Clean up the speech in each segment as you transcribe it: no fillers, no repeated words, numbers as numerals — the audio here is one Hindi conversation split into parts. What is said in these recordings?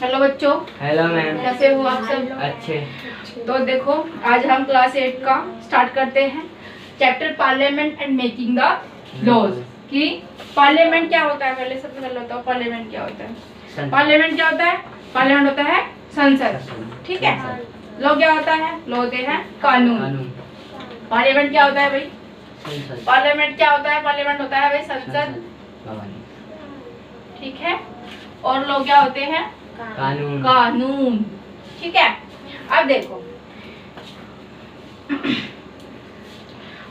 हेलो बच्चों। Hello ma'am. कैसे हो आप सब? अच्छे। तो देखो, आज हम क्लास 8 का स्टार्ट करते हैं chapter parliament and making the laws. कि पार्लियामेंट क्या होता है, पहले सबसे पहले बताओ पार्लियामेंट क्या होता है। पार्लियामेंट क्या होता है? पार्लियामेंट होता है संसद, ठीक है। लॉ क्या होता है? लॉ होते हैं कानून। पार्लियामेंट क्या होता है भाई? पार्लियामेंट क्या होता है? पार्लियामेंट होता है भाई संसद, ठीक है। और लॉ क्या होते हैं? कानून, ठीक है। अब देखो,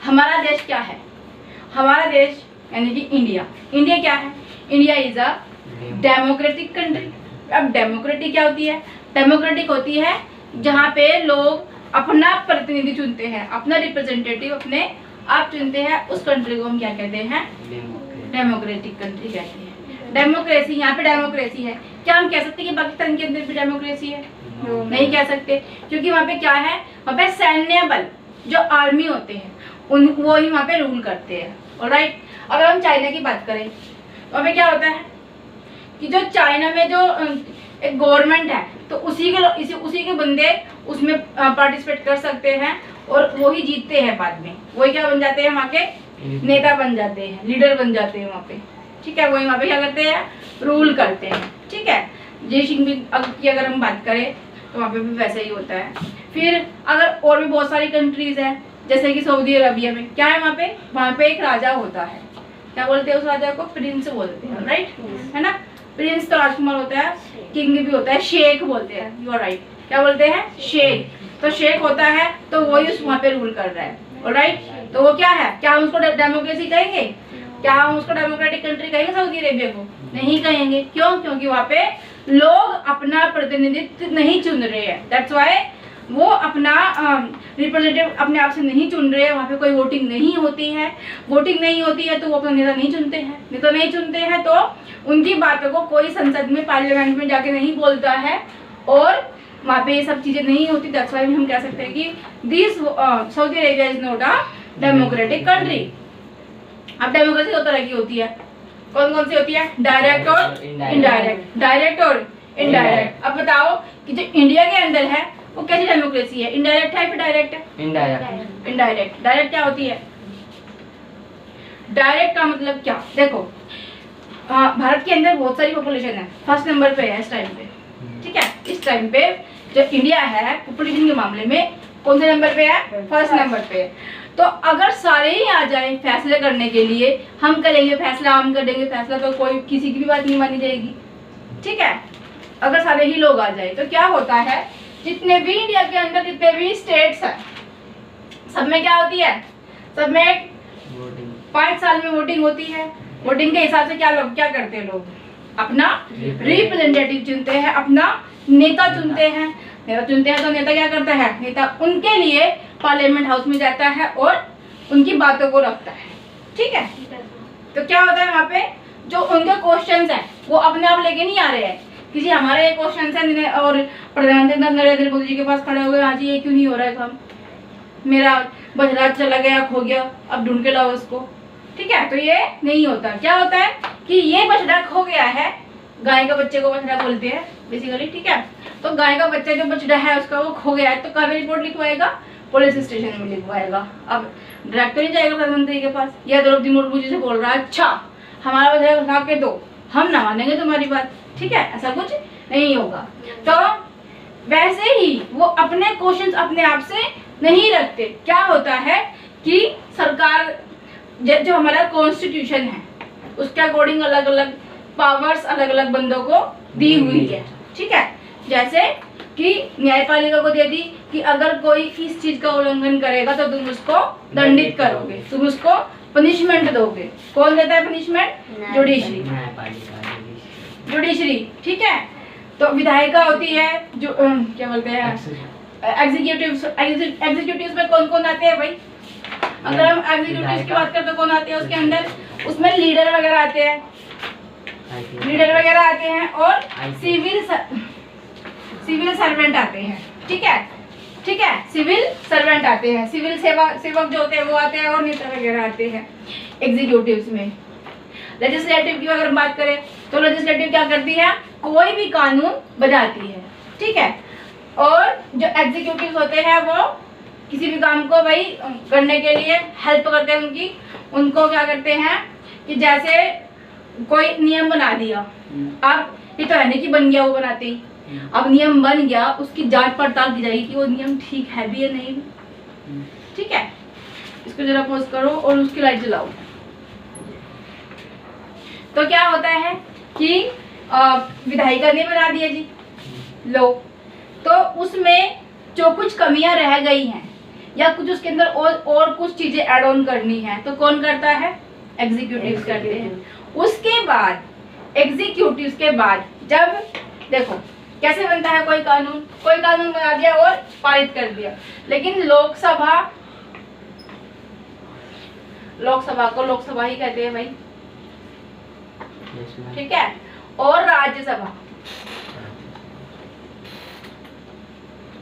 हमारा देश क्या है? हमारा देश यानी कि इंडिया। इंडिया क्या है? India is a democratic country. अब डेमोक्रेटिक क्या होती है? डेमोक्रेटिक होती है जहाँ पे लोग अपना प्रतिनिधि चुनते हैं, अपना रिप्रेजेंटेटिव अपने आप चुनते हैं। उस कंट्री को हम क्या कहते हैं? डेमोक्रेटिक कंट्री कहते हैं। डेमोक्रेसी, यहाँ पे डेमोक्रेसी है। क्या हम कह सकते हैं कि पाकिस्तान के अंदर भी डेमोक्रेसी है? नहीं कह सकते, क्योंकि वहाँ पे क्या है? वहाँ पे सैन्य बल, जो आर्मी होते हैं, वो ही वहाँ पे रूल करते हैं। ऑलराइट। अगर हम चाइना की बात करें, वहाँ पे क्या होता है कि जो चाइना में जो एक गवर्नमेंट है, तो उसी के बंदे उसमें पार्टिसिपेट कर सकते हैं और वो ही जीतते हैं। बाद में वही क्या बन जाते हैं? वहाँ के नेता बन जाते हैं, लीडर बन जाते हैं वहाँ पे, ठीक है। वही वहाँ पे क्या करते हैं? रूल करते हैं, ठीक है। जय सिंह की अगर हम बात करें तो वहाँ पे भी वैसे ही होता है। फिर अगर और भी बहुत सारी कंट्रीज है, जैसे कि सऊदी अरबिया में क्या है? वहाँ पे एक राजा होता है। क्या बोलते हैं उस राजा को? प्रिंस बोलते हैं, राइट, है ना। प्रिंस तो राजकुमार होता है, किंग भी होता है, शेख बोलते हैं। You are right. क्या बोलते हैं? शेख। तो शेख होता है, तो वही वहाँ पे रूल कर रहा है। ऑलराइट। तो वो क्या है? क्या हम उसको डेमोक्रेसी कहेंगे? क्या हम उसको डेमोक्रेटिक कंट्री कहेंगे सऊदी अरेबिया को? नहीं कहेंगे। क्यों? क्योंकि वहाँ पे लोग अपना प्रतिनिधित्व नहीं चुन रहे हैं। दैट्स व्हाई वो अपना रिप्रेजेंटेटिव अपने आप से नहीं चुन रहे हैं। वहाँ पे कोई वोटिंग नहीं होती है। वोटिंग नहीं होती है तो वो अपना नेता नहीं चुनते हैं। नेता नहीं चुनते हैं तो उनकी बातों को कोई संसद में, पार्लियामेंट में जाके नहीं बोलता है, और वहाँ पे ये सब चीजें नहीं होती। दैट्स व्हाई हम कह सकते हैं कि this Saudi Arabia is not a democratic country. अब डेमोक्रेसी दो तरह की होती है। कौन कौन सी होती है? डायरेक्ट और इनडायरेक्ट। डायरेक्ट और इनडायरेक्ट। अब बताओ कि जो इंडिया के अंदर है वो कैसी डेमोक्रेसी है? इनडायरेक्ट है फिर डायरेक्ट है? इनडायरेक्ट। इनडायरेक्ट। डायरेक्ट क्या होती है? डायरेक्ट का मतलब क्या? देखो, भारत के अंदर बहुत सारी पॉपुलेशन है, फर्स्ट नंबर पे है इस टाइम पे, ठीक है। इस टाइम पे जो इंडिया है पॉपुलेशन के मामले में कौन से नंबर पे है? फर्स्ट नंबर पे। तो अगर सारे ही आ जाए फैसले करने के लिए, हम करेंगे फैसला, हम करेंगे फैसला, तो कोई किसी की भी बात नहीं मानी जाएगी, ठीक है। अगर सारे ही लोग आ जाए तो क्या होता है? जितने भी इंडिया के अंदर जितने भी स्टेट्स हैं, सब में क्या होती है? सब में 5 साल में वोटिंग होती है। वोटिंग के हिसाब से क्या करते हैं लोग? अपना रिप्रेजेंटेटिव चुनते हैं, अपना नेता चुनते हैं। नेता चुनते हैं तो नेता क्या करता है? नेता उनके लिए पार्लियामेंट हाउस में जाता है और उनकी बातों को रखता है, ठीक है। तो क्या होता है वहाँ पे? जो उनके क्वेश्चंस हैं वो अपने आप लेके नहीं आ रहे हैं। किसी हमारे क्वेश्चन है और प्रधानमंत्री नरेंद्र मोदी जी के पास खड़े हो गए, हाँ जी ये क्यों नहीं हो रहा है काम, मेरा बछड़ा चला गया, खो गया, अब ढूंढ के लाओ उसको, ठीक है। तो ये नहीं होता। क्या होता है कि ये बछड़ा खो गया है, गाय का बच्चे को बछड़ा बोलते हैं बेसिकली, ठीक है। तो गाय का बच्चा जो बछड़ा है उसका वो खो गया है, तो कहाँ रिपोर्ट लिखवाएगा? पुलिस स्टेशन में लिखवाएगा। अब डायरेक्ट नहीं जाएगा प्रधानमंत्री के पास, या द्रौपदी मुर्मू जी से बोल रहा है, अच्छा हमारा बछड़ा उठा के दो, हम ना मानेंगे तुम्हारी बात, ठीक है। ऐसा कुछ नहीं होगा। तो वैसे ही वो अपने क्वेश्चंस अपने आप से नहीं रखते। क्या होता है कि सरकार जो हमारा कॉन्स्टिट्यूशन है उसके अकॉर्डिंग अलग अलग पावर्स अलग अलग बंदों को दी हुई है, ठीक है। जैसे कि न्यायपालिका को दे दी कि अगर कोई इस चीज का उल्लंघन करेगा तो तुम उसको दंडित करोगे, तुम उसको पनिशमेंट दोगे। कौन देता है पनिशमेंट? जुडिशरी। जुडिशरी, ठीक है। तो विधायिका होती है, जो क्या बोलते हैं, एग्जीक्यूटिव में कौन कौन आते हैं भाई? अगर हम एग्जीक्यूटिव की बात करें तो कौन आते हैं उसके अंदर? उसमें लीडर वगैरह आते हैं, और सिविल सर्वेंट आते हैं, ठीक है, ठीक है। सिविल सर्वेंट आते हैं, सिविल सेवक जो होते हैं वो आते हैं, और नेता वगैरह आते हैं एग्जीक्यूटिव्स में। लेजिस्लेटिव की अगर बात करें तो लेजिस्लेटिव क्या करती है, कोई भी कानून बनाती है, ठीक है। और जो एग्जीक्यूटिव होते हैं वो किसी भी काम को भाई करने के लिए हेल्प करते हैं उनकी, उनको क्या करते हैं कि जैसे कोई नियम बना दिया, अब ये तो है नहीं कि बन गया वो बनाते ही, अब नियम बन गया उसकी जांच पड़ताल की जाएगी कि वो नियम ठीक है भी या नहीं भी, ठीक है। इसको जरा पॉज करो और उसकी लाइट जलाओ। तो क्या होता है कि विधायिका ने बना दिया जी लो, तो उसमें जो कुछ कमियां रह गई हैं या कुछ उसके अंदर और कुछ चीजें ऐड ऑन करनी है तो कौन करता है, एग्जीक्यूटिव करते हैं। उसके बाद एग्जीक्यूटिव के बाद जब देखो कैसे बनता है कोई कानून बना दिया और पारित कर दिया, लेकिन लोकसभा को लोकसभा ही कहते हैं भाई, ठीक है। और राज्यसभा,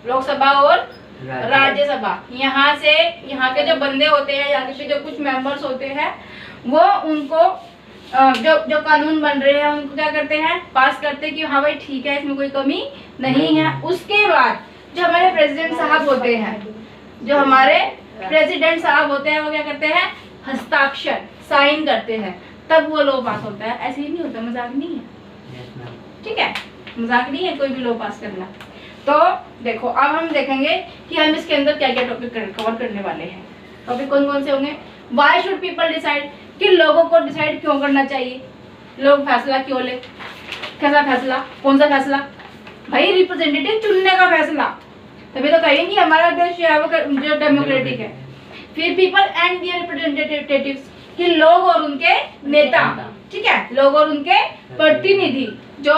लोकसभा और राज्यसभा, यहाँ के जो बंदे होते हैं, यहाँ के जो कुछ मेंबर्स होते हैं वो उनको जो कानून बन रहे हैं उनको क्या करते हैं, पास करते हैं कि हाँ भाई ठीक है इसमें कोई कमी नहीं है। उसके बाद जो हमारे प्रेसिडेंट साहब होते हैं वो क्या करते हैं, हस्ताक्षर साइन करते हैं, तब वो लॉ पास होता है। ऐसे ही नहीं होता, मजाक नहीं है, ठीक है, मजाक नहीं है कोई भी लॉ पास करना। तो देखो अब हम देखेंगे कि हम इसके अंदर क्या क्या टॉपिक कवर करने वाले हैं। टॉपिक कौन कौन से होंगे, व्हाई शुड पीपल डिसाइड, कि लोगों को डिसाइड क्यों करना चाहिए, लोग फैसला क्यों ले, कैसा फैसला, कौन सा फैसला, भाई रिप्रेजेंटेटिव चुनने का फैसला, तभी तो कहेंगे हमारा देश जो है वो जो डेमोक्रेटिक है। फिर पीपल एंड देयर रिप्रेजेंटेटिव्स, कि लोग और उनके नेता, ठीक है, लोग और उनके प्रतिनिधि, जो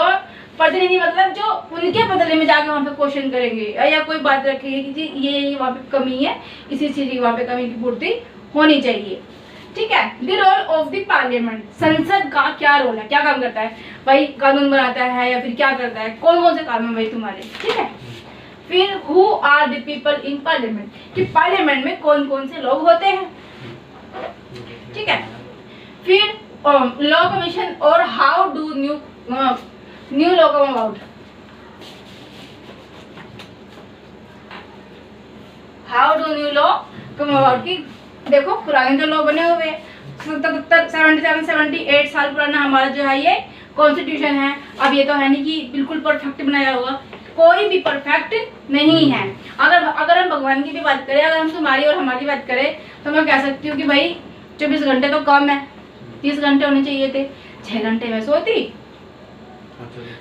प्रतिनिधि मतलब जो उनके बदले में जाके वहाँ पे क्वेश्चन करेंगे या कोई बात रखेंगे कि जी ये वहाँ पे कमी है, इसी चीज की वहाँ पे कमी की पूर्ति होनी चाहिए, ठीक है। The role of the parliament, संसद का क्या रोल है, क्या काम करता है भाई, कानून बनाता है या फिर क्या करता है, कौन कौन से काम है भाई तुम्हारे, ठीक है। फिर who are the people in parliament, कि पार्लियामेंट में कौन कौन से लोग होते हैं, ठीक है। फिर लॉ कमीशन और how do new law come about, how do new law come about, कि देखो पुराने जो लॉ बने हुए 77-78 साल पुराना हमारा जो है ये कॉन्स्टिट्यूशन है। अब ये तो है नहीं कि बिल्कुल परफेक्ट बनाया होगा, कोई भी परफेक्ट नहीं है। अगर हम भगवान की भी बात करें, अगर हम तुम्हारी और हमारी बात करें तो मैं कह सकती हूँ कि भाई 24 घंटे तो कम है, 30 घंटे होने चाहिए थे। 6 घंटे में सोती,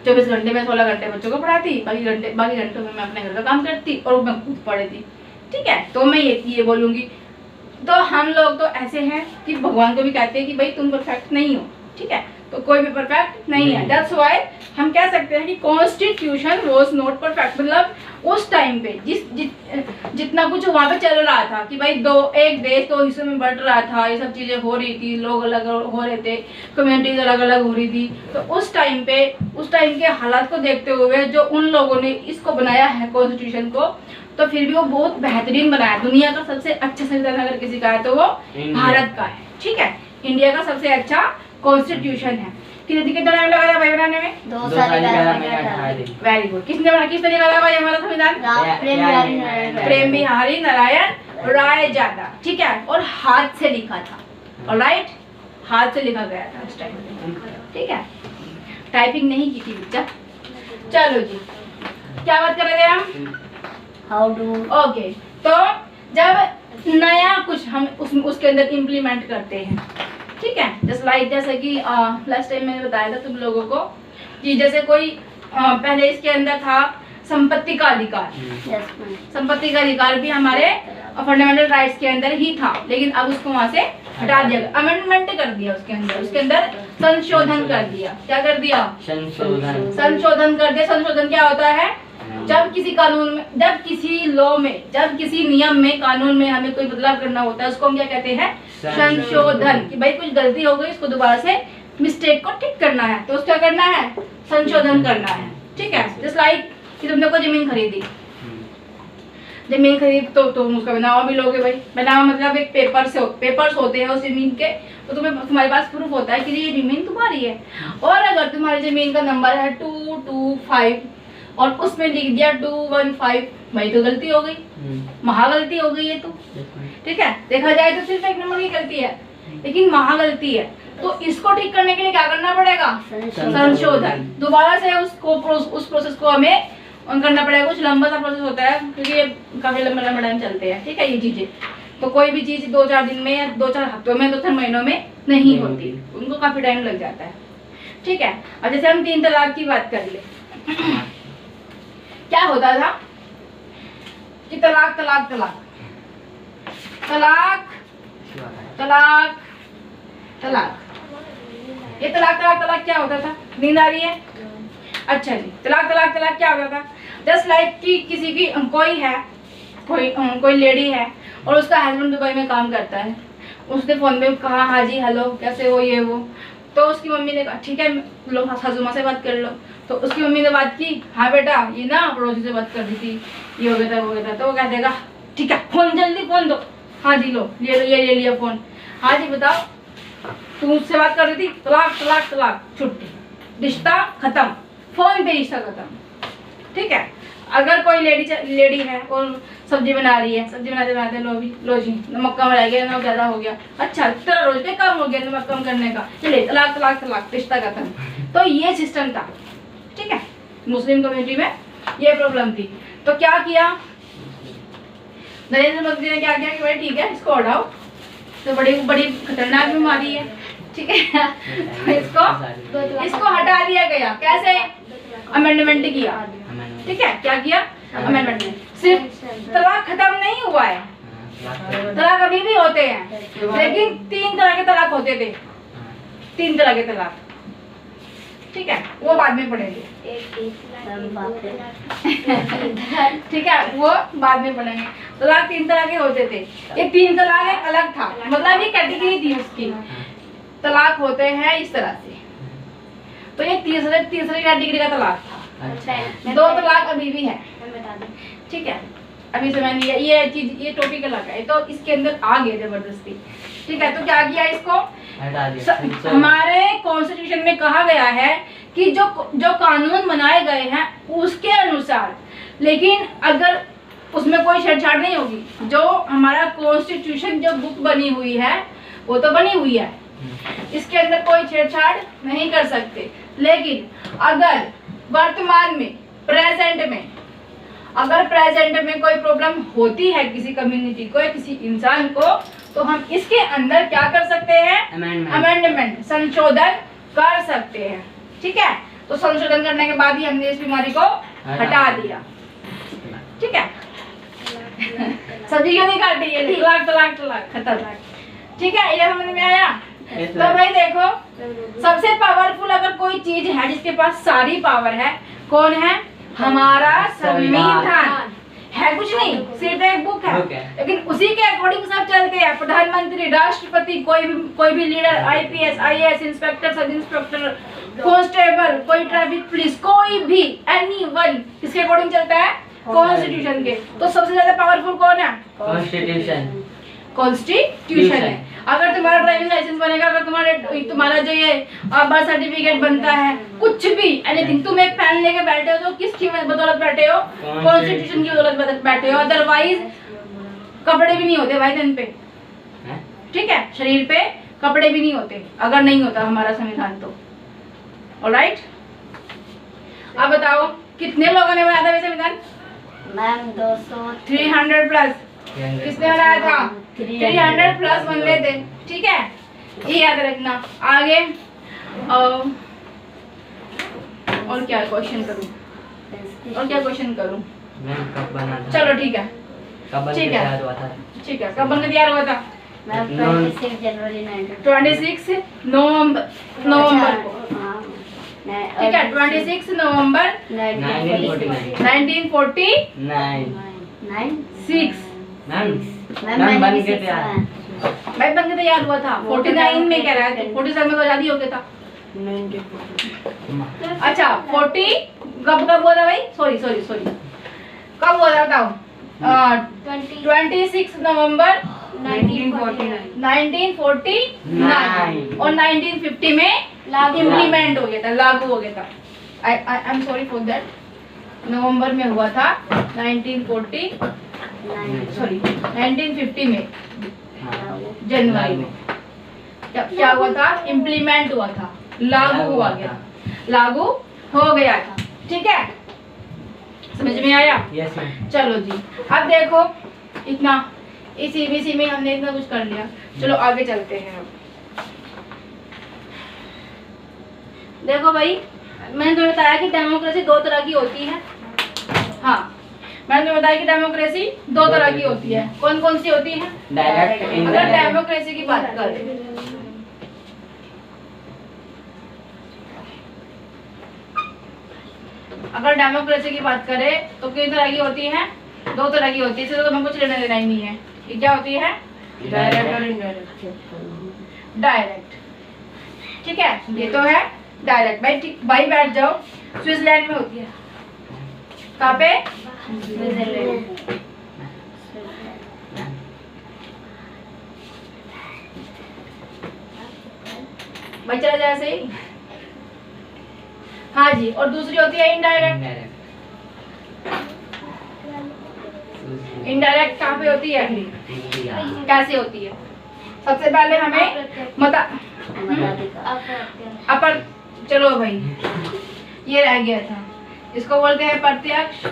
24 घंटे में 16 घंटे बच्चों को पढ़ाती, बाकी घंटों में मैं अपने घर का काम करती और मैं खुद पढ़ती, ठीक है। तो मैं ये बोलूँगी, तो हम लोग तो ऐसे हैं कि भगवान को भी कहते हैं कि भाई तुम परफेक्ट नहीं हो, ठीक है, तो कोई भी परफेक्ट नहीं है। दैट्स व्हाई हम कह सकते हैं कि कॉन्स्टिट्यूशन वाज नॉट परफेक्ट, मतलब उस टाइम पे जितना कुछ वहाँ पे चल रहा था कि भाई एक देश 2 हिस्सों में बंट रहा था, ये सब चीज़ें हो रही थी, लोग अलग हो रहे थे, कम्युनिटीज अलग अलग हो रही थी, तो उस टाइम के हालात को देखते हुए जो उन लोगों ने इसको बनाया है कॉन्स्टिट्यूशन को, तो फिर भी वो बहुत बेहतरीन बनाया। दुनिया का सबसे अच्छा संविधान अगर किसी का है तो वो भारत का है, ठीक है, इंडिया का सबसे अच्छा कॉन्स्टिट्यूशन है। कितना टाइम लगा था भाई बनाने में? 2 साल। Very good. किसने निकाला भाई हमारा संविधान? प्रेम बिहारी नारायण राय ज्यादा, ठीक है, और हाथ से लिखा था, ऑलराइट, हाथ से लिखा गया था उस टाइम, ठीक है, टाइपिंग नहीं की थी बच्चा। चलो जी, क्या बात कर रहे थे हम? How do, okay. तो जब नया कुछ हम उसके अंदर इम्प्लीमेंट करते हैं, ठीक है, जैसे कि लास्ट टाइम मैंने बताया था तुम लोगों को कि जैसे कोई पहले इसके अंदर था संपत्ति का अधिकार, संपत्ति का अधिकार भी हमारे फंडामेंटल राइट्स के अंदर ही था, लेकिन अब उसको वहां से हटा दिया, अमेंडमेंट कर दिया, उसके अंदर संशोधन कर दिया। क्या कर दिया? संशोधन कर दिया। संशोधन क्या होता है? जब किसी कानून में, जब किसी लॉ में, जब किसी नियम में, कानून में हमें कोई बदलाव करना होता है, उसको हम क्या कहते हैं? संशोधन। कि भाई कुछ गलती हो गई, इसको दोबारा से मिस्टेक को ठीक करना है, तो उसको क्या करना है? संशोधन करना है, ठीक है। जस्ट लाइक कि तुमने कोई जमीन खरीदी, जमीन खरीद तो तुम उसका बनावा भी लोगे भाई। बनावा मतलब एक पेपर्स होते हैं उस जमीन के, तो तुम्हारे पास प्रूफ होता है कि ये जमीन तुम्हारी है। और अगर तुम्हारी जमीन का नंबर है 225 और उसमें लिख दिया 215, भाई तो गलती हो गई, महा गलती हो गई है तो, ठीक है। देखा जाए तो सिर्फ एक नंबर की गलती है, लेकिन महा गलती है। तो इसको ठीक करने के लिए क्या करना पड़ेगा? संशोधन। दोबारा से उस प्रोसेस को हमें करना पड़ेगा। कुछ लंबा सा प्रोसेस होता है क्योंकि ये काफी लंबा टाइम चलते हैं, ठीक है। ये चीजें तो कोई भी चीज 2-4 दिन में या 2-4 हफ्तों में 2-4 महीनों में नहीं होती, उनको काफी टाइम लग जाता है, ठीक है। अब जैसे हम 3 तलाक की बात कर ले, क्या होता था कि तलाक तलाक तलाक तलाक तलाक तलाक, ये तलाक तलाक तलाक क्या होता था? नींद आ रही है? अच्छा जी, तलाक तलाक तलाक क्या होता था? जस्ट लाइक कि किसी की कोई लेडी है और उसका हस्बैंड दुबई में काम करता है, उसने फोन पे कहा हाँ जी हेलो कैसे हो ये वो, तो उसकी मम्मी ने कहा ठीक है लो हसुमा से बात कर लो। तो उसकी मम्मी ने बात की, हाँ बेटा ये ना पड़ोसी से बात कर रही थी, ये हो गया था वो हो गया था। तो वो कह देगा ठीक है फोन जल्दी फोन दो, हाँ जी लो ले लिया फोन, हाँ जी बताओ तू मुझसे बात कर रही थी, तलाक तलाक तलाक, छुट्टी, रिश्ता खत्म, फोन पे रिश्ता खत्म, ठीक है। अगर कोई लेडी है और सब्जी बना रही है, सब्जी बनाते बनाते लो जी नमक कम रह गया, नमक ज़्यादा हो गया, अच्छा तेरा रोज पे कम हो गया नमक कम करने का, चलिए तलाक तलाक तलाक, रिश्ता खत्म। तो ये सिस्टम था, ठीक है। मुस्लिम कम्युनिटी में ये प्रॉब्लम थी। तो क्या किया नरेंद्र मोदी ने? क्या किया कि भाई ठीक है इसको हटाओ, तो बड़ी बड़ी खतरनाक बीमारी है, ठीक है। तो इसको हटा दिया गया, कैसे? अमेंडमेंट किया, ठीक है। क्या किया? अमेंडमेंट। सिर्फ तलाक खत्म नहीं हुआ है, तलाक अभी भी होते हैं, लेकिन 3 तरह के तलाक होते थे, 3 तरह के तलाक, ठीक है। वो बाद में पढ़ेंगे, ठीक है, वो बाद में पढ़ेंगे। तलाक 3 तरह के होते थे। ये 3 तलाक एक अलग था, मतलब ये कैटेगरी थी उसकी। तलाक होते हैं इस तरह से, तो ये तीसरी कैटेगरी का तलाक था। 2 तलाक अभी भी है, ठीक है। अभी समझ नहीं ये चीज, ये टॉपिक अलग है, तो इसके अंदर आ गया जबरदस्ती, ठीक है। तो क्या किया इसको? हमारे कॉन्स्टिट्यूशन में कहा गया है कि जो कानून बनाए गए हैं उसके अनुसार, लेकिन अगर उसमें कोई छेड़छाड़ नहीं होगी। जो हमारा कॉन्स्टिट्यूशन जो बुक बनी हुई है वो तो बनी हुई है, इसके अंदर कोई छेड़छाड़ नहीं कर सकते। लेकिन अगर वर्तमान में प्रेजेंट में कोई प्रॉब्लम होती है किसी कम्युनिटी को या किसी इंसान को, तो हम इसके अंदर क्या कर सकते हैं? अमेंडमेंट, संशोधन कर सकते हैं, ठीक है। तो संशोधन करने के बाद ही हमने इस बीमारी को हटा दिया, ठीक है। सब्जी क्यों नहीं काट रही है? तलाक तलाक तलाक खत्म, ठीक है। ये समझ में आया? तो भाई देखो, सबसे पावरफुल अगर कोई चीज है जिसके पास सारी पावर है, कौन है? हमारा संविधान है। कुछ नहीं, सिर्फ एक बुक है, लेकिन उसी के अकॉर्डिंग सब चलते हैं। प्रधानमंत्री, राष्ट्रपति, कोई भी leader, IPS, IAS, inspector, sub inspector, constable, कोई ट्रैफिक पुलिस, कोई भी एनीवन किसके अकॉर्डिंग चलता है? कॉन्स्टिट्यूशन के। तो सबसे ज्यादा पावरफुल कौन है? कॉन्स्टिट्यूशन है। अगर तुम्हारा ड्राइविंग लाइसेंस बनेगा, अगर तुम्हारा जो ये बर्थ सर्टिफिकेट बनता है, कुछ भी एनीथिंग, तुम एक पेन लेके बैठे हो तो किसकी बदौलत बैठे हो? कॉन्स्टिट्यूशन की बदौलत बैठे हो। अदरवाइज कपड़े भी नहीं होते भाई दिन पे, ठीक है, शरीर पे कपड़े भी नहीं होते अगर नहीं होता हमारा संविधान तो। ऑलराइट, अब बताओ कितने लोगों ने बनाया था संविधान? Ma'am 200 300 plus. किसने बनाया था? 300 प्लस बंदे थे, ठीक है, ये याद रखना। आगे और क्या क्वेश्चन करूं? चलो ठीक है, ठीक है, ठीक है। कब बनकर तैयार हुआ था? 26 जनवरी 26 नवंबर को, ठीक है, 26 नवंबर 1946 मैम बन के तैयार हुआ था। 49 में कह रहा है, 47 में तो आजादी हो गया था। अच्छा 40 कब हुआ था भाई? सॉरी कब हुआ था बताओ? 26 नवंबर 1949 और 1950 में इम्प्लीमेंट हो गया था, लागू हो गया था। I am sorry for that, नवंबर में हुआ था 1950 में, जनवरी में क्या हुआ था, इम्प्लीमेंट हुआ था, लागू हुआ गया, लागू हो गया था। ठीक है, समझ में आया? Yes ma'am. चलो जी, अब देखो इतना इस ईबीसी में हमने इतना कुछ कर लिया, चलो आगे चलते हैं। अब देखो भाई, मैंने तुम्हें बताया कि डेमोक्रेसी दो तरह की होती है। हाँ, मैंने तुम्हें बताया कि डेमोक्रेसी दो तरह की होती है। कौन कौन सी होती है? डायरेक्ट, अगर इनडायरेक्ट। डेमोक्रेसी की बात करें, अगर डेमोक्रेसी की बात करें तो कितनी तरह की होती है? दो तरह की होती है। इससे तो तुम्हें कुछ लेना देना ही नहीं है। ये क्या होती है? डायरेक्ट और डायरेक्ट। ठीक है, ये तो है डायरेक्ट। भाई ठीक, भाई बैठ जाओ। स्विट्जरलैंड में होती है। कहाँ पे? भाई चला जाए सही। हाँ जी, और दूसरी होती है इनडायरेक्ट। इनडायरेक्ट कहाँ पे होती है? कैसे होती है? सबसे पहले हमें अपर, चलो भाई ये रह गया था। इसको बोलते हैं प्रत्यक्ष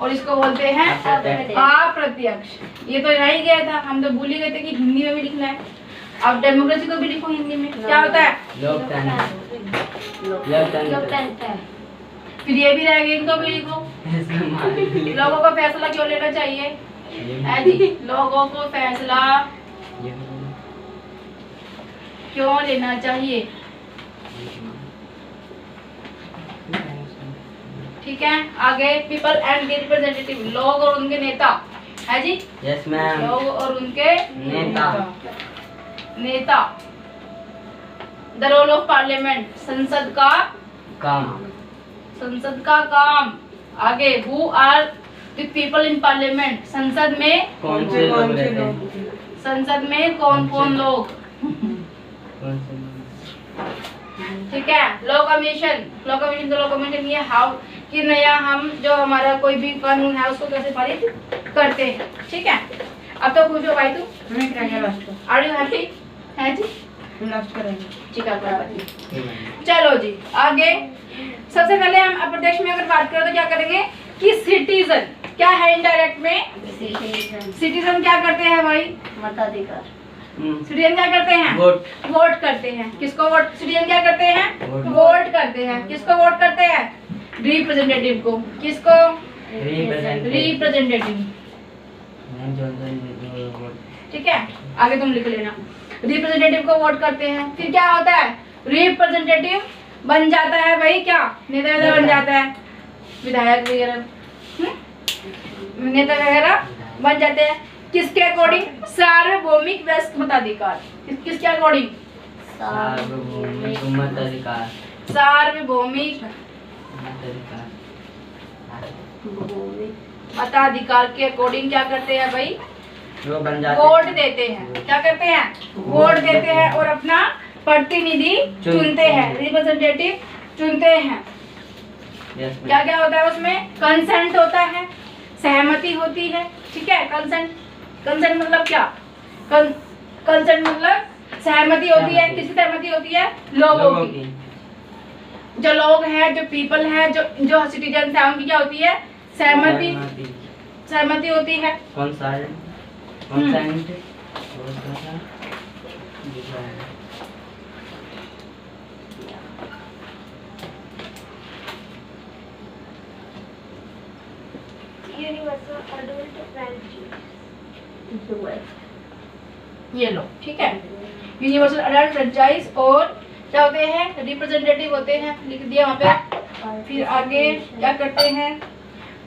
और इसको बोलते हैं अप्रत्यक्ष। ये तो रह ही गया था, हम तो भूल ही गए थे कि हिंदी में भी लिखना है। अब डेमोक्रेसी को भी लिखो हिंदी में। क्या होता है? लोकतंत्र। फिर ये भी रह गया, इनको भी लिखो। लोगों को फैसला क्यों लेना चाहिए? लोगों को फैसला क्यों लेना चाहिए? ठीक है, आगे पीपल एंड द रिप्रेजेंटेटिव, लोग और उनके नेता। है जी? Yes ma'am. लोग और उनके नेता। द रोल ऑफ पार्लियामेंट, संसद का काम। आगे who are the people in parliament, संसद में कौन से लोग रहते हैं? संसद में कौन कौन लोग। ठीक है, लॉ कमीशन ये हाउ कि नया हम जो हमारा कोई भी कानून है उसको कैसे पारित करते हैं। ठीक है, अब तो खुश हो भाई तू? Are you happy? है जी? ठीक है, कोई बात नहीं। चलो जी, आगे सबसे पहले हम अप्रत्यक्ष में अगर बात करें तो क्या करेंगे कि सिटीजन क्या है इनडायरेक्ट में? सिटीजन क्या करते हैं भाई? मताधिकार। सिटीजन क्या करते हैं? वोट करते हैं। किसको वोट? सिटीजन क्या करते हैं? वोट करते हैं। किसको वोट करते हैं? रिप्रेजेंटेटिव को। किसको? रिप्रेजेंटेटिव। ठीक है, आगे तुम लिख लेना। रिप्रेजेंटेटिव को वोट करते हैं, फिर क्या होता है? रिप्रेजेंटेटिव बन जाता है भाई, क्या नेता बन जाता है, विधायक वगैरह, नेता वगैरह बन जाते हैं। किसके अकॉर्डिंग? सार्वभौमिक व्यस्क मताधिकार। किसके अकॉर्डिंग? सार्वभौमिक मताधिकार। सार्वभौमिक मताधिकार के अकॉर्डिंग क्या करते हैं भाई? वो बन जाते वोट देते हैं। क्या करते हैं? वोट देते हैं और अपना प्रतिनिधि चुनते हैं, रिप्रेजेंटेटिव चुनते हैं। क्या क्या होता है उसमें? कंसेंट होता है, सहमति होती है। ठीक है, कंसेंट मतलब क्या? कंसेंट मतलब सहमति होती है। किसकी सहमति होती है? लोगों की। जो लोग हैं, जो पीपल है, जो सिटीजन है, उनकी क्या होती है? सहमति होती है। कंसेंट। Universal adult friendship. ये लो, ठीक है, यूनिवर्सल अडल्ट फ्रेंचाइज। और क्या होते हैं? रिप्रेजेंटेटिव होते हैं, लिख दिया वहाँ पे। फिर आगे क्या करते हैं?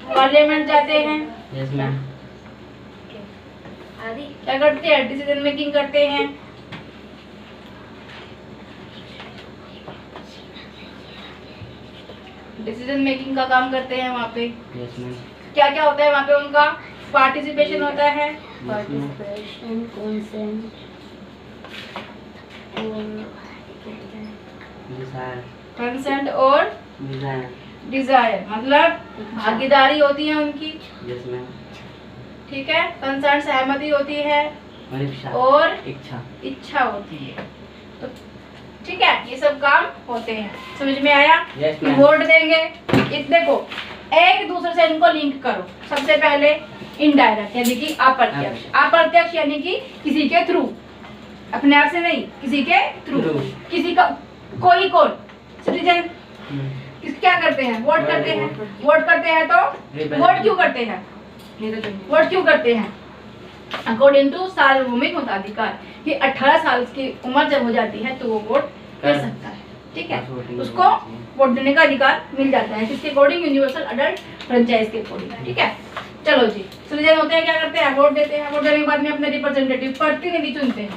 पार्लियामेंट जाते हैं। Yes ma'am. क्या करते हैं? डिसीजन मेकिंग करते हैं। डिसीजन मेकिंग का काम करते हैं वहाँ पे। Yes ma'am. क्या क्या होता है वहाँ पे उनका? पार्टिसिपेशन होता है, पार्टिसिपेशन, कंसेंट और डिजायर, कंसेंट और डिजायर, डिजायर मतलब भागीदारी होती है उनकी, यस मैम, ठीक है। कंसेंट सहमति होती है और इच्छा, और इच्छा, इच्छा होती है। तो ठीक है, ये सब काम होते हैं। समझ में आया? यस मैम, वोट देंगे, देखो एक दूसरे से इनको लिंक करो। सबसे पहले इनडायरेक्ट यानी कि अप्रत्यक्ष, अप्रत्यक्ष यानी कि किसी के थ्रू, अपने आप से नहीं, किसी के थ्रू, किसी का कोई कौन सिटीजन क्या करते हैं, वोट करते हैं। वोट करते हैं तो वोट क्यों करते हैं, वोट क्यों करते हैं? अकॉर्डिंग टू सार्वभौमिक मताधिकार कि 18 साल की उम्र जब हो जाती है तो वो वोट दे सकता है, ठीक है। उसको वोट देने का अधिकार मिल जाता है किसके अकॉर्डिंग, यूनिवर्सल अडल्ट फ्रेंचाइज के अकॉर्डिंग, ठीक है। चलो जी, सिटीजन होते हैं क्या करते हैं, वोट देते हैं। वोट देने के बाद में अपने रिप्रेजेंटेटिव प्रतिनिधि चुनते हैं,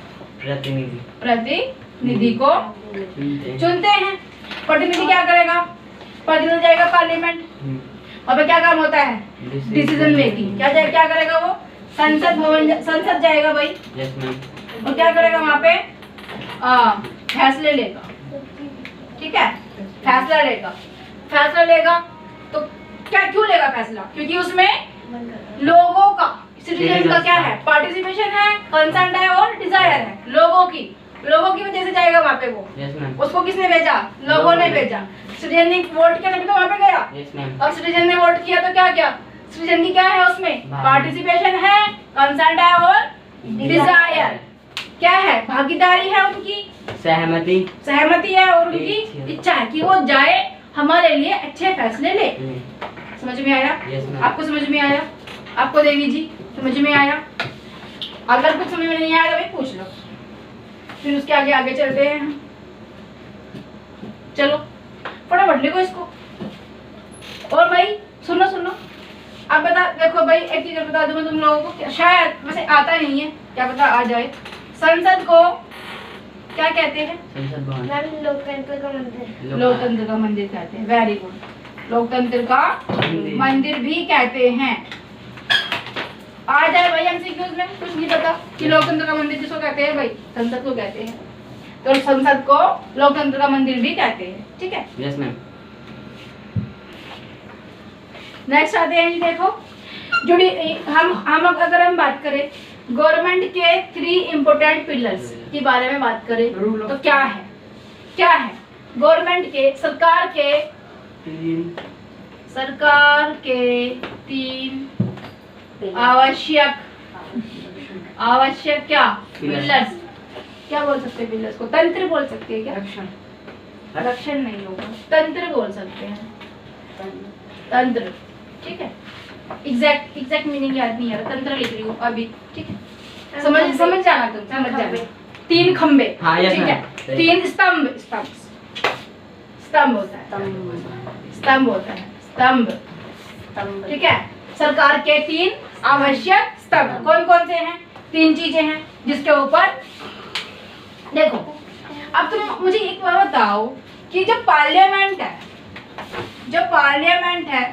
प्रतिनिधि को चुनते हैं। प्रतिनिधि क्या करेगा, प्रतिनिधि जाएगा पार्लियामेंट, वहाँ पे क्या काम होता है, डिसीजन मेकिंग। क्या करेगा वो, संसद भवन, संसद जाएगा भाई, यस मैम, और क्या करेगा वहाँ पे, फैसले लेगा, ठीक है। फैसला लेगा तो क्यों लेगा फैसला, क्योंकि उसमें लोगों का, सिटीजन का क्या है, पार्टिसिपेशन है, कंसेंट है और डिजायर है। लोगों की वजह से जाएगा वहाँ पे वो, यस मैम, उसको किसने भेजा, लोगों ने भेजा। सिटीजन ने वोट किया तभी तो वहाँ पे गया। यस मैम, अब सिटीजन ने वोट किया तो क्या, सिटीजन की क्या है उसमें, पार्टिसिपेशन है, कंसेंट है और डिजायर क्या है, भागीदारी है उनकी, सहमति है और उनकी इच्छा है कि वो जाए हमारे लिए अच्छे फैसले ले। समझ में आया? यस मैम, आपको समझ में आया? आपको देवी जी समझ में आया? अगर कुछ समझ में नहीं आया तो भाई पूछ लो, फिर उसके आगे चलते हैं हम। चलो फटाफट लिखो इसको। और भाई सुनो, अब बता, देखो भाई एक चीज बता दूं मैं तुम लोगों को, शायद वैसे आता नहीं है, क्या पता आ जाए। संसद को क्या कहते हैं, संसद भवन, मैम लोकतंत्र का मंदिर, लोकतंत्र का मंदिर कहते हैं। वेरी गुड, लोकतंत्र का मंदिर भी कहते हैं। आ जाए भाई एमसीक्यूज में, कुछ नहीं पता कि लोकतंत्र का मंदिर किसको कहते हैं, भाई संसद को कहते हैं। तो संसद को लोकतंत्र का मंदिर भी कहते हैं, ठीक है। यस मैम, नेक्स्ट आते हैं जी, देखो हम अगर हम बात करें गवर्नमेंट के 3 इम्पोर्टेंट पिलर्स के बारे में बात करें तो क्या है गवर्नमेंट के, सरकार के 3 आवश्यक क्या पिलर्स, क्या बोल सकते हैं पिलर्स को, तंत्र बोल सकते हैं क्या, रक्षण नहीं होगा, तंत्र बोल सकते हैं, तंत्र, ठीक है। एग्जैक्ट मीनिंग याद नहीं आ रहा, तंत्र लिख रही हूँ अभी, ठीक है। समझ जाना तुम, समझ जाना। 3 खंबे, हाँ, yes, ठीक है। ma'am. 3 स्तंभ होता है, स्तंभ, ठीक है। सरकार के 3 आवश्यक स्तंभ कौन से हैं, 3 चीजें हैं जिसके ऊपर, देखो अब तुम मुझे एक बार बताओ कि जो पार्लियामेंट है,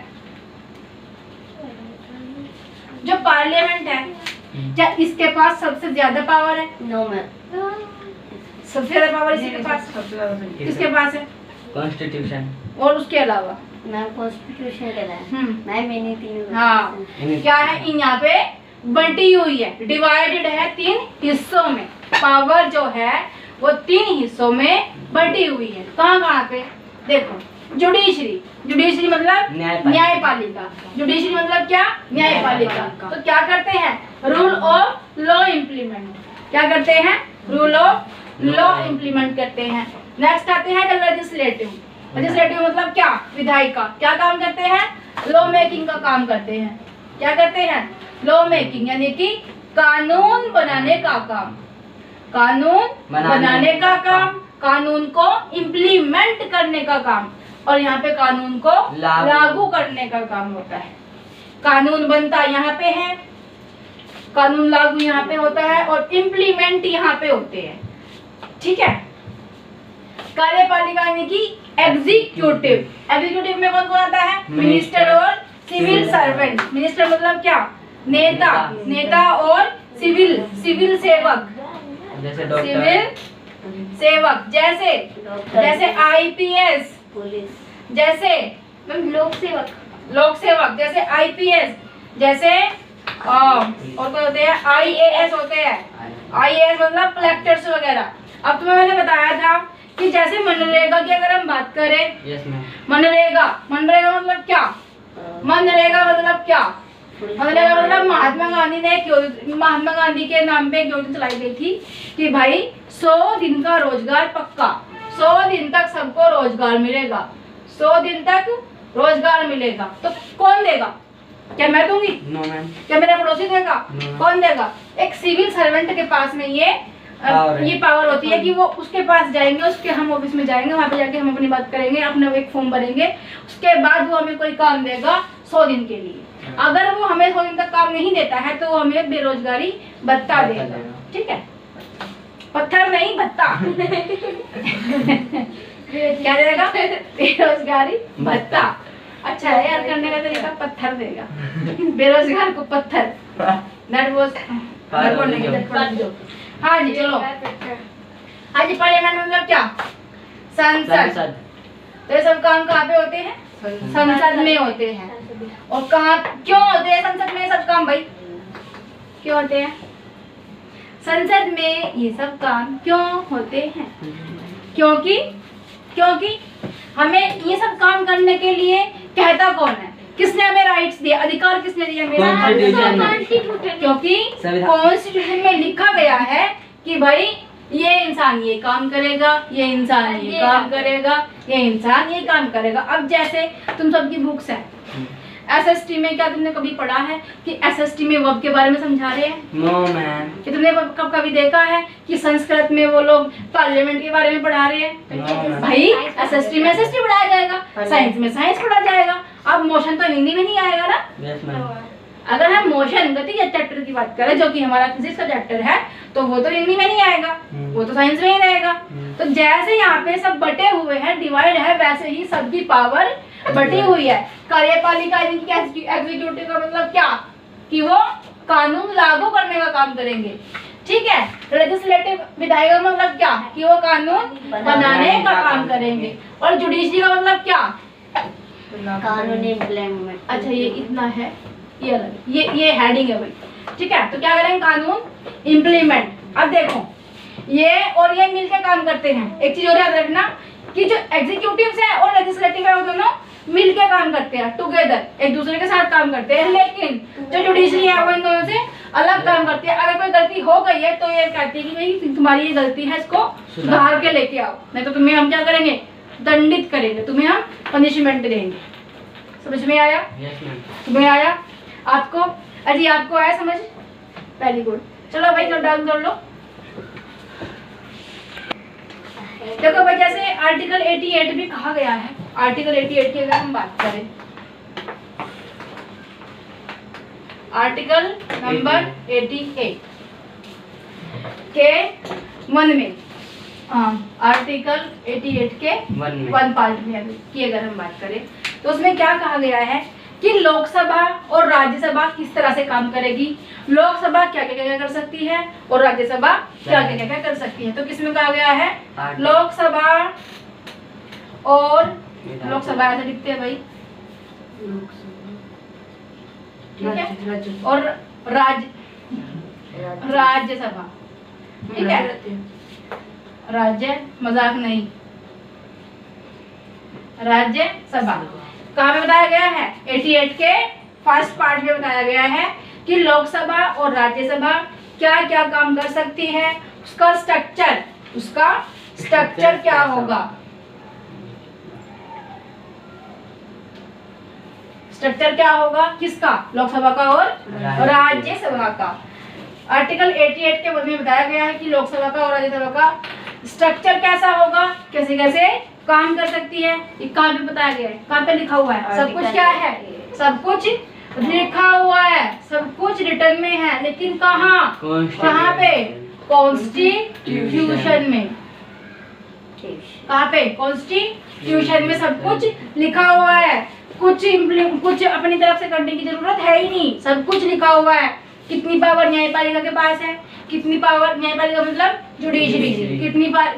क्या इसके पास सबसे ज्यादा पावर है, नो मैम, सबसे ज्यादा पावर इसी के पास, किसके पास है, कॉन्स्टिट्यूशन, और उसके अलावा मैम कॉन्स्टिट्यूशन कह रहा है मैम, इन्हीं तीनों, हाँ क्या है, इन यहाँ पे बंटी हुई है, डिवाइडेड है 3 हिस्सों में। पावर जो है वो 3 हिस्सों में बंटी हुई है। कहाँ पे, देखो जुडिशरी मतलब न्यायपालिका, जुडिशरी मतलब क्या, न्यायपालिका। तो क्या करते हैं, रूल ऑफ लॉ इम्प्लीमेंट, क्या करते हैं, रूल ऑफ लॉ इम्प्लीमेंट करते हैं। नेक्स्ट आते हैं लेजिस्लेटिव मतलब क्या, विधायिका, क्या काम करते हैं, लॉ मेकिंग का काम करते हैं। क्या करते हैं, लॉ मेकिंग यानी कि कानून बनाने का काम, कानून को इम्प्लीमेंट करने का काम, और यहाँ पे कानून को लागू करने का काम होता है। कानून बनता यहाँ पे है, कानून लागू यहाँ पे होता है, और इम्प्लीमेंट यहाँ पे होते हैं, ठीक है। कार्यपालिका यानी कि एग्जीक्यूटिव में कौन आता है, मिनिस्टर और सिविल सर्वेंट। मिनिस्टर मतलब क्या, नेता, नेता और सिविल सेवक, जैसे डॉक्टर, सिविल सेवक, जैसे जैसे आईपीएस, पुलिस, जैसे लोक सेवक, लोक सेवक, जैसे आईपीएस, जैसे और कोई होते हैं आईएएस होते हैं, आईएएस मतलब कलेक्टर्स वगैरह। अब तुम्हें मैंने बताया था कि जैसे मनरेगा की अगर हम बात करें, यस मैम, मनरेगा, मनरेगा मतलब क्या, मनरेगा मतलब क्या, मनरेगा मतलब महात्मा गांधी ने महात्मा गांधी के नाम पे एक योजना चलाई गई थी कि भाई 100 दिन का रोजगार पक्का, 100 दिन तक सबको रोजगार मिलेगा, 100 दिन तक रोजगार मिलेगा। तो कौन देगा? क्या मैं दूंगी? नो मैम, क्या मेरा पड़ोसी देगा? No. कौन देगा? एक सिविल सर्वेंट के पास में ये पावर होती है कि वो उसके पास जाएंगे, उसके हम ऑफिस में जाएंगे, वहाँ पे जाके हम अपनी बात करेंगे, अपना एक फॉर्म भरेंगे, उसके बाद वो हमें कोई काम देगा 100 दिन के लिए। अगर वो हमें 100 दिन तक काम नहीं देता है तो वो हमें बेरोजगारी भत्ता देगा। ठीक है, पत्थर नहीं भत्ता। क्या देगा? बेरोजगारी भत्ता। अच्छा है यार, करने का तरीका पत्थर देगा, बेरोजगार को पत्थर। दैट वाज हाँ जी, चलो। हाँ जी, पार्लियामेंट मतलब क्या? संसद। तो ये सब काम कहाँ पे होते हैं? संसद में होते हैं। और कहाँ क्यों होते हैं संसद में सब काम भाई? क्यों होते हैं संसद में ये सब काम? क्यों होते हैं? क्योंकि हमें ये सब काम करने के लिए कहता कौन है? किसने हमें राइट्स दिए, अधिकार किसने दिया? क्योंकि कॉन्स्टिट्यूशन में लिखा गया है कि भाई ये इंसान ये काम करेगा, ये इंसान ये काम करेगा, ये इंसान ये काम करेगा। अब जैसे तुम सबकी बुक्स है, एसएसटी में क्या तुमने कभी पढ़ा है कि एसएसटी में वर्ब के बारे में समझा रहे हैं? No ma'am. कि तुमने कब कभी देखा है कि संस्कृत में वो लोग पार्लियामेंट के बारे में पढ़ा रहे हैं? No, भाई एसएसटी में एसएसटी पढ़ाया जाएगा, साइंस में साइंस पढ़ा जाएगा। अब मोशन तो हिंदी में नहीं आएगा ना। Yes ma'am. अगर हम मोशन गति या चैप्टर की बात करें, जो कि हमारा फिजिक्स का चैप्टर है, तो वो तो हिंदी में नहीं आएगा, वो तो साइंस में ही रहेगा। तो जैसे यहाँ पे सब बटे हुए हैं, डिवाइड है, वैसे ही सबकी पावर बटी हुई है। कार्यपालिका एग्जीक्यूटिव का मतलब क्या? कि वो कानून लागू करने का काम करेंगे। ठीक है। लेजिस्लेटिव विधायक का मतलब क्या? कि वो कानून बनाने का काम करेंगे। और जुडिशरी का मतलब क्या? कानून इम्प्लीमेंट। अच्छा, ये इतना है, ये अलग, ये हेडिंग है भाई। ठीक है, तो क्या करेंगे? कानून इम्प्लीमेंट। अब देखो, ये और ये मिलकर काम करते हैं। एक चीज और याद रखना कि जो एग्जीक्यूटिव है और लेजिस्लेटिव है, वो दोनों मिलकर काम करते हैं, टुगेदर, एक दूसरे के साथ काम करते हैं। लेकिन जो जुडिशरी है वो इन दोनों से अलग काम करती है। अगर कोई गलती हो गई है तो ये कहती है कि भाई तुम्हारी ये गलती है, इसको सुधार के लेके आओ, नहीं तो तुम्हें हम क्या करेंगे? दंडित करेंगे, तुम्हें हम पनिशमेंट देंगे। समझ में आया? Yes ma'am. तुम्हें आया? आपको? अजी आपको आया समझ? Very good. चलो भाई, तो डाउन कर लो। देखो भाई, जैसे आर्टिकल 88 भी कहा गया है। आर्टिकल 88 की अगर हम बात करें, आर्टिकल नंबर 88 के 1 में, आर्टिकल 88 के 1 पार्ट में की अगर हम बात करें, तो उसमें क्या कहा गया है कि लोकसभा और राज्यसभा किस तरह से काम करेगी, लोकसभा क्या क्या कर सकती है और राज्यसभा क्या क्या कर सकती है। तो किसमें कहा गया है? लोकसभा और लोकसभा ऐसे लिखते हैं भाई, ठीक है, और राज्यसभा, ठीक है, राज्य, मजाक नहीं, राज्यसभा। कहाँ पे बताया गया है? 88 के फर्स्ट पार्ट में बताया गया है कि लोकसभा और राज्यसभा क्या क्या काम कर सकती है, उसका स्ट्रक्चर क्या होगा, स्ट्रक्चर क्या होगा, किसका? लोकसभा का और राज्यसभा का। आर्टिकल 88 के में बताया गया है कि लोकसभा का और राज्यसभा का स्ट्रक्चर कैसा होगा, कैसे कैसे काम कर सकती है। ये कहाँ पे बताया गया है? कहाँ पे लिखा हुआ है? सब कुछ क्या है? सब कुछ लिखा हुआ है, सब कुछ रिटर्न में है, लेकिन कहाँ पे? कॉन्स्टिट्यूशन में। कहाँ पे? कॉन्स्टिट्यूशन में सब कुछ लिखा हुआ है। कुछ अपनी तरफ से करने की जरूरत है ही नहीं, सब कुछ लिखा हुआ है। कितनी पावर न्यायपालिका के पास है, कितनी पावर, न्यायपालिका मतलब जुडिशरी,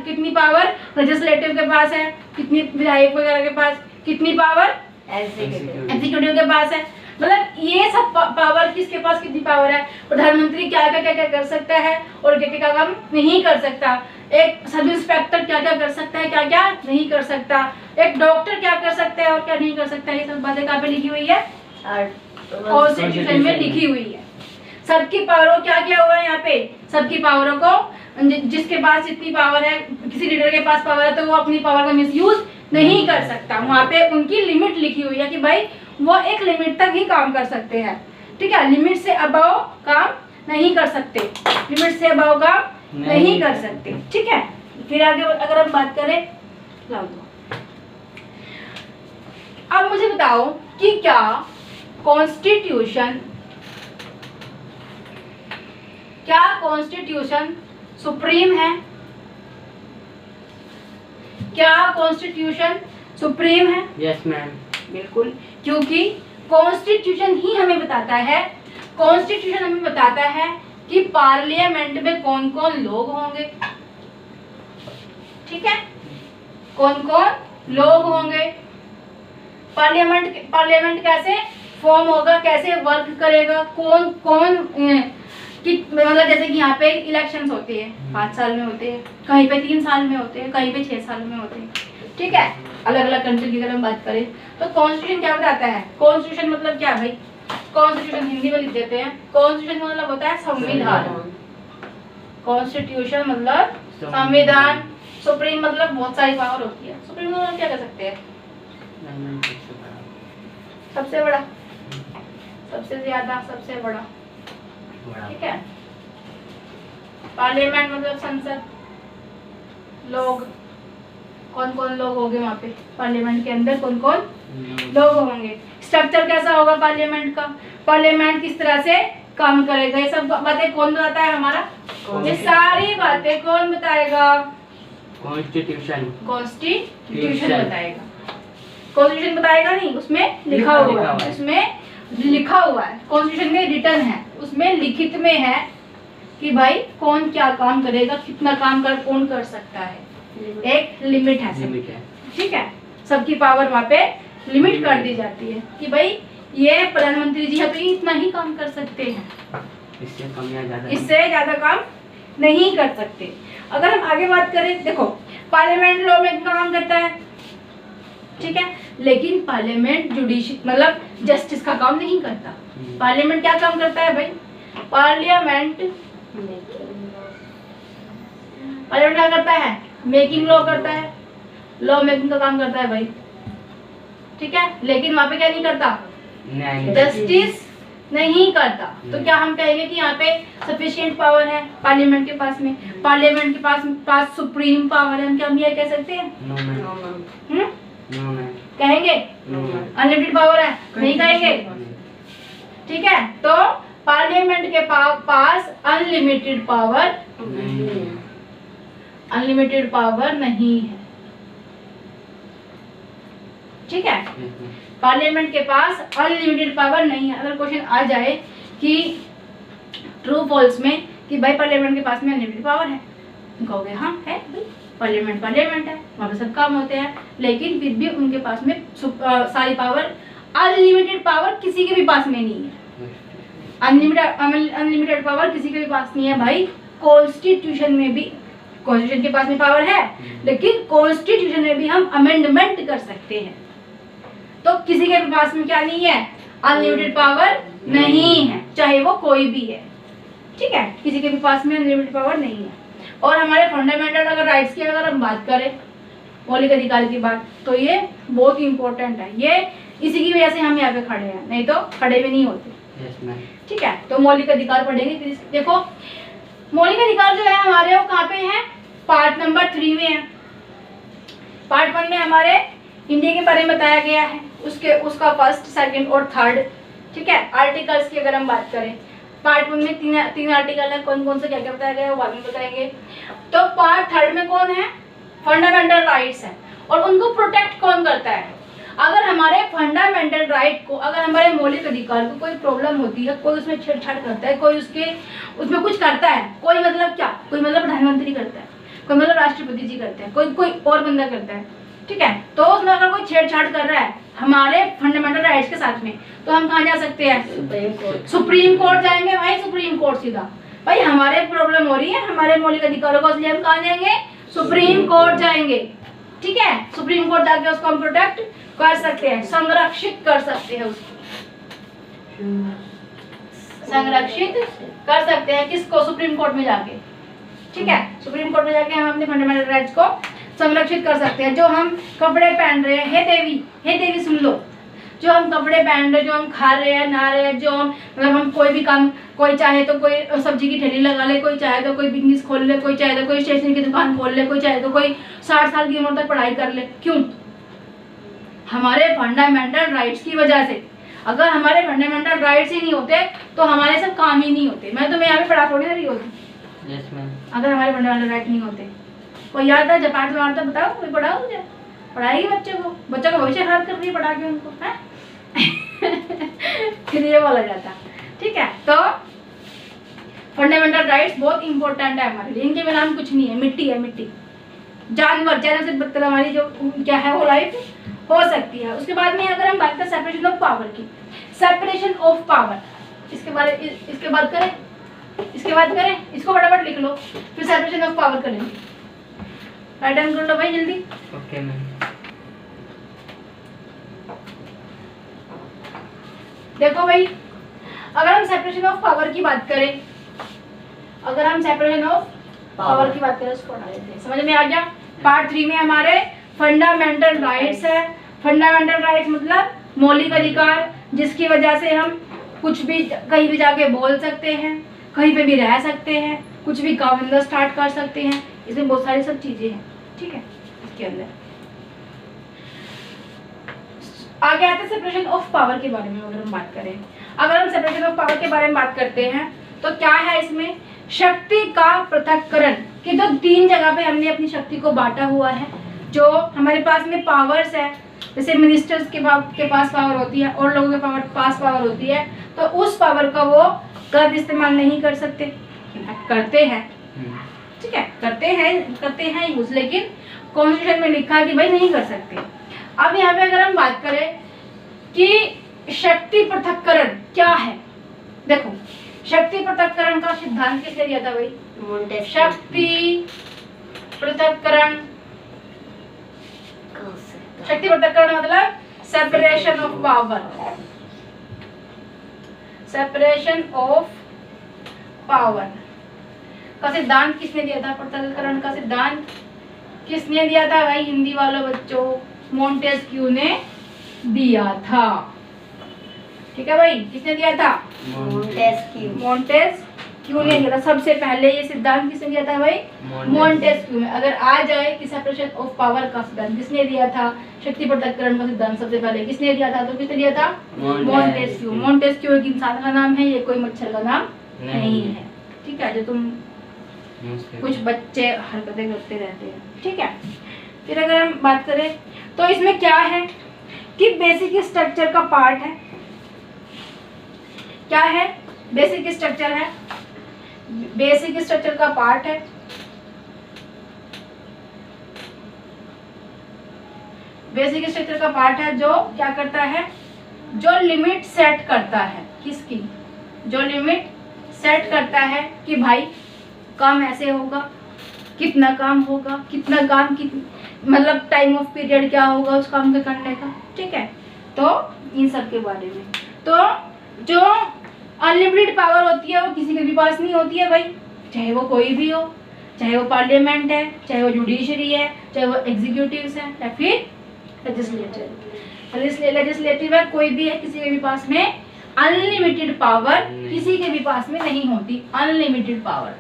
कितनी पावर लेजिस्लेटिव के पास है, कितनी विधायक वगैरह के पास, कितनी पावर एग्जीक्यूटिव के पास है। मतलब ये सब पावर किसके पास कितनी पावर है, प्रधानमंत्री क्या क्या कर सकता है और क्या काम नहीं कर सकता, एक सब इंस्पेक्टर क्या क्या कर सकता है, क्या क्या नहीं कर सकता, एक डॉक्टर क्या कर सकता है और क्या नहीं कर सकता, ये सब बातें कहाँ पे लिखी हुई है, कॉन्स्टिट्यूशन में लिखी हुई है। सबकी पावरों क्या क्या हुआ है यहाँ पे, सबकी पावरों को, जिसके पास जितनी पावर है, किसी लीडर के पास पावर है तो वो अपनी पावर का मिसयूज नहीं कर सकता। वहाँ पे उनकी लिमिट लिखी हुई है कि भाई वो एक लिमिट तक ही काम कर सकते हैं, ठीक है, लिमिट से अबव काम नहीं कर सकते, लिमिट से अबव काम नहीं कर सकते, ठीक है। फिर आगे अगर हम बात करें, अब मुझे बताओ कि क्या कॉन्स्टिट्यूशन सुप्रीम है, क्या कॉन्स्टिट्यूशन सुप्रीम है? Yes ma'am. बिल्कुल, क्योंकि कॉन्स्टिट्यूशन ही हमें बताता है, कॉन्स्टिट्यूशन हमें बताता है कि पार्लियामेंट में कौन कौन लोग होंगे, ठीक है, कौन कौन लोग होंगे, पार्लियामेंट कैसे फॉर्म होगा, कैसे वर्क करेगा, कौन कौन मतलब जैसे कि यहाँ पे इलेक्शंस होते हैं 5 साल में होते हैं, कहीं पे 3 साल में होते हैं, कहीं पे 6 साल में होते हैं, ठीक है, अलग अलग कंट्री की अगर हम बात करें तो कॉन्स्टिट्यूशन क्या बताता है, कॉन्स्टिट्यूशन मतलब क्या भाई, कॉन्स्टिट्यूशन हिंदी में लिख देते हैं, कॉन्स्टिट्यूशन मतलब होता है संविधान, कॉन्स्टिट्यूशन मतलब संविधान, सुप्रीम मतलब बहुत सारी पावर होती है, सुप्रीम मतलब क्या कर सकते हैं, सबसे बड़ा, सबसे ज्यादा, सबसे बड़ा, ठीक है। पार्लियामेंट मतलब संसद, लोग, कौन कौन लोग होंगे वहाँ पे पार्लियामेंट के अंदर, कौन कौन लोग होंगे, स्ट्रक्चर कैसा होगा पार्लियामेंट का, पार्लियामेंट किस तरह से काम करेगा, ये सब बातें कौन बताता है हमारा, ये सारी बातें कौन बताएगा, कॉन्स्टिट्यूशन बताएगा, कॉन्स्टिट्यूशन बताएगा नहीं, उसमें लिखा हुआ है, उसमें लिखा हुआ है, कॉन्स्टिट्यूशन में रिटर्न है, उसमें लिखित में है कि भाई कौन क्या काम करेगा, कितना काम कौन कर सकता है, एक लिमिट है, ठीक है, सबकी पावर वहाँ पे लिमिट कर दी जाती है कि भाई ये प्रधानमंत्री जी है तो इतना ही काम कर सकते हैं, इससे कम या ज्यादा, इससे ज्यादा काम नहीं कर सकते। अगर हम आगे बात करें, देखो पार्लियामेंट लॉ में काम करता है, ठीक है, लेकिन पार्लियामेंट जुडिशरी मतलब जस्टिस का काम नहीं करता, पार्लियामेंट क्या काम करता है भाई, पार्लियामेंट क्या करता है, मेकिंग लॉ करता है, लॉ मेकिंग का काम करता है भाई, ठीक है, लेकिन वहाँ पे क्या नहीं करता, जस्टिस नहीं करता। तो क्या हम कहेंगे कि यहाँ पे सफिशिएंट पावर है पार्लियामेंट के पास में, पार्लियामेंट के पास सुप्रीम पावर है, हम क्या हम ये कह सकते हैं, कहेंगे अनलिमिटेड पावर है, नहीं कहेंगे, ठीक है, तो पार्लियामेंट के पास अनलिमिटेड पावर नहीं है, ठीक है, पार्लियामेंट के पास अनलिमिटेड पावर नहीं है। अगर क्वेश्चन आ जाए कि ट्रू फॉल्स में कि भाई पार्लियामेंट के पास में अनलिमिटेड पावर है, कहोगे हाँ है भाई, पार्लियामेंट है, वहाँ पे सब काम होते हैं, लेकिन फिर भी उनके पास में सारी पावर, अनलिमिटेड पावर किसी के भी पास में नहीं है, अनलिमिटेड पावर किसी के भी पास नहीं है भाई। कॉन्स्टिट्यूशन में भी, कॉन्स्टिट्यूशन के पास में पावर है, लेकिन कॉन्स्टिट्यूशन में भी हम अमेंडमेंट कर सकते हैं, तो किसी के पास में क्या नहीं है, अनलिमिटेड पावर नहीं है, चाहे वो कोई भी है, ठीक है, किसी के भी पास में अनलिमिटेड पावर नहीं है। और हमारे फंडामेंटल अगर राइट्स की अगर हम बात करें, मौलिक अधिकार की बात, तो ये बहुत इंपॉर्टेंट है, ये इसी की वजह से हम यहाँ पे खड़े हैं, नहीं तो खड़े भी नहीं होते, ठीक है। तो मौलिक अधिकार पढ़ेंगे, फिर देखो मौलिक अधिकार जो है हमारे वो कहाँ पे है, पार्ट नंबर 3 में है। पार्ट 1 में हमारे इंडिया के बारे में बताया गया है, उसका फर्स्ट, सेकंड और थर्ड, ठीक है। आर्टिकल्स की अगर हम बात करें, पार्ट 1 में तीन आर्टिकल है, कौन कौन से क्या क्या बताया गया है वो बाद में बताएंगे। तो पार्ट 3 में कौन है, फंडामेंटल राइट्स है, और उनको प्रोटेक्ट कौन करता है, अगर हमारे फंडामेंटल राइट को, अगर हमारे मौलिक अधिकार को कोई प्रॉब्लम होती है, कोई उसमें छेड़छाड़ करता है, कोई उसमें कुछ करता है, कोई मतलब क्या, कोई मतलब प्रधानमंत्री करता है, कोई मतलब राष्ट्रपति जी करते हैं, कोई और बंदा करता है, ठीक है, तो उसमें अगर कोई छेड़छाड़ कर रहा है हमारे फंडामेंटल राइट्स के साथ में, तो हम कहाँ जा सकते हैं? सुप्रीम कोर्ट जाएंगे भाई, सुप्रीम कोर्ट सीधा। भाई हमारे प्रॉब्लम हो रही है हमारे मौलिक अधिकारों को, इसलिए हम कहाँ जाएंगे? सुप्रीम कोर्ट जाएंगे, ठीक है। सुप्रीम कोर्ट जाके उसको हम प्रोटेक्ट कर सकते हैं, संरक्षित कर सकते हैं, उसको संरक्षित कर सकते हैं। किसको? सुप्रीम कोर्ट में जाके, ठीक है। सुप्रीम कोर्ट में जाके हम अपने फंडामेंटल राइट्स को संरक्षित कर सकते हैं। जो हम कपड़े पहन रहे हैं, हे देवी सुन लो, जो हम कपड़े पहन रहे हैं, जो हम खा रहे हैं, नहा रहे हैं, जो हम मतलब हम कोई भी काम, कोई चाहे तो कोई सब्जी की ठेली लगा ले, कोई चाहे तो कोई बिजनेस खोल ले, कोई चाहे तो कोई स्टेशनरी की दुकान खोल ले, कोई चाहे तो कोई 60 साल की उम्र तक पढ़ाई कर ले। क्यों? हमारे फंडामेंटल राइट्स की वजह से। अगर हमारे फंडामेंटल राइट्स ही नहीं होते तो हमारे सब काम ही नहीं होते। मैं तुम्हें यहाँ पे पढ़ा थोड़ी रही होती अगर हमारे फंडामेंटल राइट नहीं होते। कोई याद है जापान में बताओ, कोई पढ़ाओ मुझे, पढ़ाएगी बच्चों का भविष्य खराब कर रही है पढ़ा के उनको, है फिर ये बोला जाता, ठीक है। तो फंडामेंटल राइट्स बहुत इंपॉर्टेंट है हमारे लिए, इनके बिना हम कुछ नहीं है, मिट्टी है, मिट्टी। जानवर से बदतर हमारी जो क्या है वो लाइफ हो सकती है। उसके बाद में अगर हम बात करें सेपरेशन ऑफ पावर की, सेपरेशन ऑफ पावर, इसके बाद करें, इसको फटाफट लिख लो, फिर सेपरेशन ऑफ पावर करेंगे। राइट डाउन कर लो भाई जल्दी। Okay ma'am. देखो भाई, अगर हम सेपरेशन ऑफ पावर की बात करें, उसको पढ़ा लेते हैं, समझ में आ गया। पार्ट 3 में हमारे फंडामेंटल राइट्स है। फंडामेंटल राइट्स मतलब मौलिक अधिकार, जिसकी वजह से हम कुछ भी कहीं भी जाके बोल सकते हैं, कहीं पे भी रह सकते हैं, कुछ भी काम धंधा स्टार्ट कर सकते हैं। इसमें बहुत सारी सब चीजें हैं, ठीक है। इसके अंदर आगे आते हैं सेपरेशन ऑफ पावर के बारे में। अगर हम बात करें, अगर हम सेपरेशन ऑफ पावर के बारे में बात करते हैं तो क्या है इसमें? शक्ति का पृथक्करण, कि तो 3 जगह पे हमने अपनी शक्ति को बांटा हुआ है। जो हमारे पास में पावर्स है, जैसे मिनिस्टर्स के पास पावर होती है और लोगों के पास पावर होती है, तो उस पावर का वो गलत इस्तेमाल नहीं कर सकते, करते हैं, ठीक है, करते हैं यूज, लेकिन कॉन्स्टिट्यूशन में लिखा है कि भाई नहीं कर सकते। अब यहाँ पे अगर हम बात करें कि शक्ति पृथक्करण क्या है, देखो शक्ति पृथक्करण का सिद्धांत किसने दिया था भाई? शक्ति पृथक्करण मतलब separation of power. Separation of power का सिद्धांत किसने दिया था? पृथक्करण का सिद्धांत किसने दिया था भाई? हिंदी वालों बच्चों, मोंटेस्क्यू ने दिया था, ठीक है भाई। किसने दिया था? मोंटेस्क्यू ने दिया था। सबसे पहले ये सिद्धांत किसने दिया था भाई? मोंटेस्क्यू में। अगर आ जाए कि सेपरेशन ऑफ पावर का सिद्धांत किसने दिया था, शक्ति पृथक्करण का सिद्धांत सबसे पहले किसने दिया था, तो किसने दिया था? मोंटेस्क्यू। मोंटेस्क्यू एक इंसान का नाम है, ये कोई मच्छर का नाम नहीं है, ठीक है, जो तुम कुछ बच्चे हरकतें करते रहते हैं, ठीक है। फिर अगर हम बात करें तो इसमें क्या है कि बेसिक स्ट्रक्चर का पार्ट है। क्या है? बेसिक स्ट्रक्चर है, बेसिक स्ट्रक्चर का पार्ट है। बेसिक स्ट्रक्चर का पार्ट है जो क्या करता है? जो लिमिट सेट करता है। किसकी? जो लिमिट सेट करता है कि भाई काम ऐसे होगा, कितना काम होगा, कितना काम, मतलब टाइम ऑफ पीरियड क्या होगा उस काम के करने का, ठीक है। तो इन सब के बारे में। तो जो अनलिमिटेड पावर होती है वो किसी के भी पास नहीं होती है भाई, चाहे वो कोई भी हो, चाहे वो पार्लियामेंट है, चाहे वो जुडिशरी है, चाहे वो एग्जीक्यूटिव्स है, या फिर लेजिस्लेटिव है, कोई भी है, किसी के भी पास में अनलिमिटेड पावर किसी के भी पास में नहीं होती। अनलिमिटेड पावर,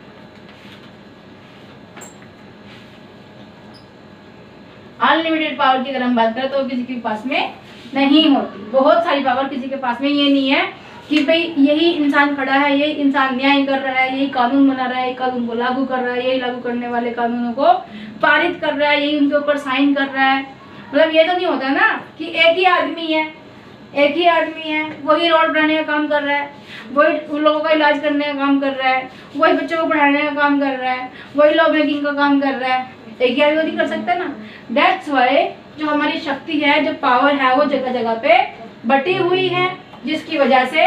अनलिमिटेड पावर की अगर हम बात करें तो किसी के पास में नहीं होती। बहुत सारी पावर किसी के पास में, ये नहीं है कि भाई यही इंसान खड़ा है, यही इंसान न्याय कर रहा है, यही कानून बना रहा है, कानून को लागू कर रहा है, यही लागू करने वाले कानूनों को पारित कर रहा है, यही उनके ऊपर साइन कर रहा है, मतलब ये तो नहीं होता ना कि एक ही आदमी है, वही रोड बनाने का काम कर रहा है, वही उन लोगों का इलाज करने का काम कर रहा है, वही बच्चों को पढ़ाने का काम कर रहा है, वही लॉ मेकिंग का काम कर रहा है। एक ही आदमी नहीं कर सकता ना। दैट्स वाई जो हमारी शक्ति है, जो पावर है, वो जगह जगह पे बटी हुई है, जिसकी वजह से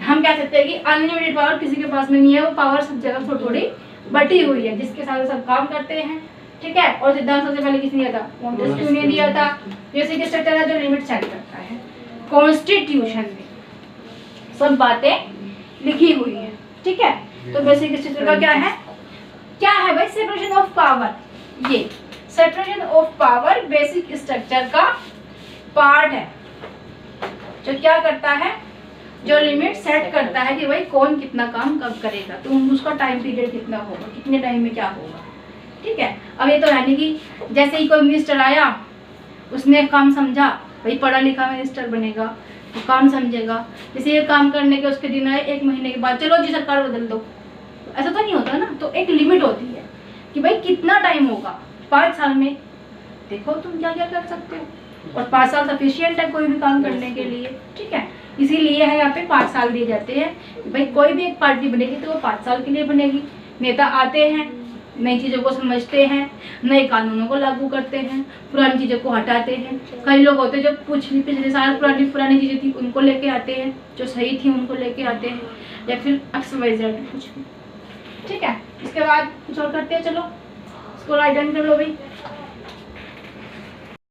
हम कह सकते हैं कि अनलिमिटेड पावर किसी के पास में नहीं है। वो पावर सब जगह थोड़ी थोड़ी बटी हुई है, जिसके साथ सब काम करते हैं। ठीक है। और सिद्धांत सबसे पहले किसने दिया था? मॉन्टेस्क्यू ने दिया था। बेसिक स्ट्रक्चर है जो लिमिट सेट करता है। कॉन्स्टिट्यूशन में सब बातें लिखी हुई है। ठीक है। तो बेसिक स्ट्रक्चर का क्या है भाई? Separation of power. ये separation of power basic structure का पार्ट है, जो क्या करता है, जो लिमिट सेट करता है कि भाई कौन कितना काम कब करेगा, तो उसका टाइम पीरियड कितना होगा, कितने टाइम में क्या होगा। ठीक है। अब ये तो है नहीं कि जैसे ही कोई मिनिस्टर आया, उसने काम समझा, भाई पढ़ा लिखा मिनिस्टर बनेगा तो काम समझेगा, जैसे ये काम करने के उसके दिन आए, 1 महीने के बाद चलो जी सरकार बदल दो, ऐसा तो नहीं होता ना। तो एक लिमिट होती है कि भाई कितना टाइम होगा, 5 साल में देखो तुम क्या क्या कर सकते हो, और 5 साल सफिशियंट है कोई भी काम करने के लिए। ठीक है। इसीलिए है यहाँ पे 5 साल दिए जाते हैं। भाई कोई भी एक पार्टी बनेगी तो वो 5 साल के लिए बनेगी। नेता आते हैं, नई चीज़ों को समझते हैं, नए कानूनों को लागू करते हैं, पुरानी चीज़ों को हटाते हैं। कई लोग होते हैं जो पिछले साल पुरानी चीज़ें थी उनको लेके आते हैं, जो सही थी उनको लेके आते हैं, या फिर XYZ कुछ भी। ठीक है। इसके बाद कुछ और करते हैं। चलो इसको राइट डाउन कर लो भाई।